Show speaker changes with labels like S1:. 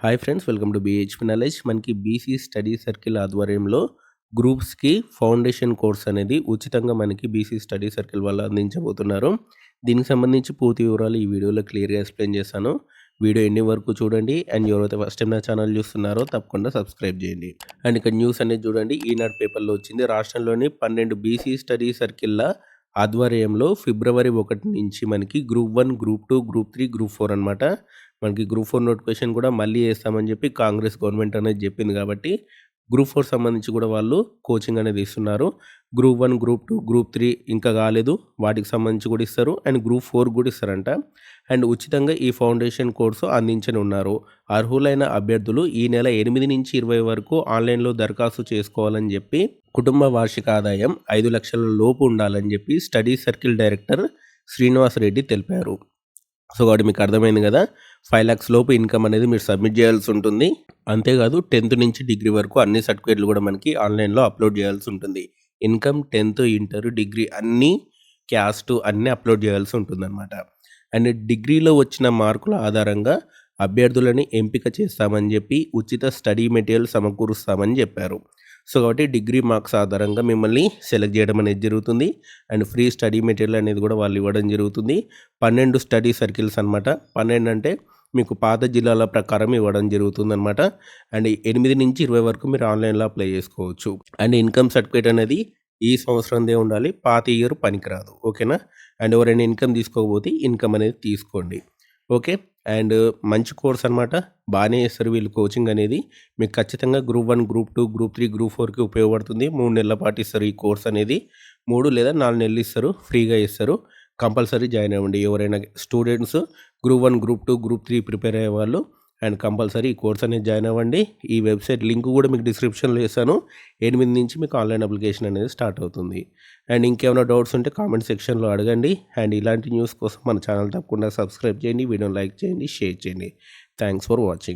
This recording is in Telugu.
S1: Hi friends, welcome to బీహెచ్పీ knowledge. మనకి బీసీ స్టడీ సర్కిల్ ఆధ్వర్యంలో గ్రూప్స్కి ఫౌండేషన్ కోర్స్ అనేది ఉచితంగా మనకి బీసీ స్టడీ సర్కిల్ వాళ్ళు అందించబోతున్నారు. దీనికి సంబంధించి పూర్తి వివరాలు ఈ వీడియోలో క్లియర్గా ఎక్స్ప్లెయిన్ చేశాను. వీడియో ఎన్ని వరకు చూడండి. అండ్ ఎవరైతే ఫస్ట్ టైం నా ఛానల్ చూస్తున్నారో తప్పకుండా సబ్స్క్రైబ్ చేయండి. అండ్ ఇక్కడ న్యూస్ అనేది చూడండి, ఈనాడు పేపర్లో వచ్చింది. రాష్ట్రంలోని 12 బీసీ స్టడీ సర్కిల్ల ఆధ్వర్యంలో ఫిబ్రవరి 1 నుంచి మనకి గ్రూప్ 1, గ్రూప్ 2, గ్రూప్ 3, గ్రూప్ 4 అనమాట. మనకి గ్రూప్ 4 నోటిఫికేషన్ కూడా మళ్ళీ వేస్తామని చెప్పి కాంగ్రెస్ గవర్నమెంట్ అనేది చెప్పింది. కాబట్టి గ్రూప్ 4 సంబంధించి కూడా వాళ్ళు కోచింగ్ అనేది ఇస్తున్నారు. గ్రూప్ 1, గ్రూప్ 2, గ్రూప్ 3 ఇంకా కాలేదు, వాటికి సంబంధించి కూడా ఇస్తారు. అండ్ గ్రూప్ 4 కూడా ఇస్తారంట. అండ్ ఉచితంగా ఈ ఫౌండేషన్ కోర్సు అందించని ఉన్నారు. అర్హులైన అభ్యర్థులు ఈ నెల 8 నుంచి 20 వరకు ఆన్లైన్లో దరఖాస్తు చేసుకోవాలని చెప్పి, కుటుంబ వార్షిక ఆదాయం 5 లక్షల లోపు ఉండాలని చెప్పి study circle director Srinivas Reddy తెలిపారు. సో కాబట్టి మీకు అర్థమైంది కదా, 5 lakhs లోపు ఇన్కమ్ అనేది మీరు సబ్మిట్ చేయాల్సి ఉంటుంది. అంతేకాదు 10th నుంచి డిగ్రీ వరకు అన్ని సర్టిఫికేట్లు కూడా మనకి ఆన్లైన్లో అప్లోడ్ చేయాల్సి ఉంటుంది. ఇన్కమ్, 10th, ఇంటర్, డిగ్రీ అన్నీ, క్యాస్ట్ అన్నీ అప్లోడ్ చేయాల్సి ఉంటుందన్నమాట. అండ్ డిగ్రీలో వచ్చిన మార్కుల ఆధారంగా అభ్యర్థులని ఎంపిక చేస్తామని చెప్పి ఉచిత స్టడీ మెటీరియల్ సమకూరుస్తామని చెప్పారు. సో కాబట్టి డిగ్రీ మార్క్స్ ఆధారంగా మిమ్మల్ని సెలెక్ట్ చేయడం అనేది జరుగుతుంది. అండ్ ఫ్రీ స్టడీ మెటీరియల్ అనేది కూడా వాళ్ళు ఇవ్వడం జరుగుతుంది. 12 స్టడీ సర్కిల్స్ అనమాట. 12 అంటే మీకు పాత జిల్లాల ప్రకారం ఇవ్వడం జరుగుతుందన్నమాట. అండ్ 8 నుంచి 20 వరకు మీరు ఆన్లైన్లో అప్లై చేసుకోవచ్చు. అండ్ ఇన్కమ్ సర్టిఫికేట్ అనేది ఈ సంవత్సరందే ఉండాలి, పాత ఇయర్ పనికిరాదు. ఓకేనా. అండ్ ఎవరైనా ఇన్కమ్ తీసుకోకపోతే ఇన్కమ్ అనేది తీసుకోండి. ఓకే. అండ్ మంచి కోర్స్ అనమాట. బాగానే చేస్తారు వీళ్ళు కోచింగ్ అనేది. మీకు ఖచ్చితంగా గ్రూప్ 1, గ్రూప్ 2, గ్రూప్ 3, గ్రూప్ 4కి ఉపయోగపడుతుంది. 3 నెలల పాటు ఇస్తారు ఈ కోర్స్ అనేది. 3 లేదా 4 నెలలు ఇస్తారు, ఫ్రీగా ఇస్తారు. కంపల్సరీ జాయిన్ అవ్వండి ఎవరైనా students group 1, group 2, group 3 prepare అయ్యే వాళ్ళు. అండ్ కంపల్సరీ ఈ కోర్స్ అనేది జాయిన్ అవ్వండి. ఈ వెబ్సైట్ లింక్ కూడా మీకు డిస్క్రిప్షన్లో వేసాను. 8 నుంచి మీకు ఆన్లైన్ అప్లికేషన్ అనేది స్టార్ట్ అవుతుంది. అండ్ ఇంకేమైనా డౌట్స్ ఉంటే కామెంట్ సెక్షన్లో అడగండి. అండ్ ఇలాంటి న్యూస్ కోసం మన ఛానల్ తప్పకుండా సబ్స్క్రైబ్ చేయండి, వీడియోని లైక్ చేయండి, షేర్ చేయండి. Thanks for watching.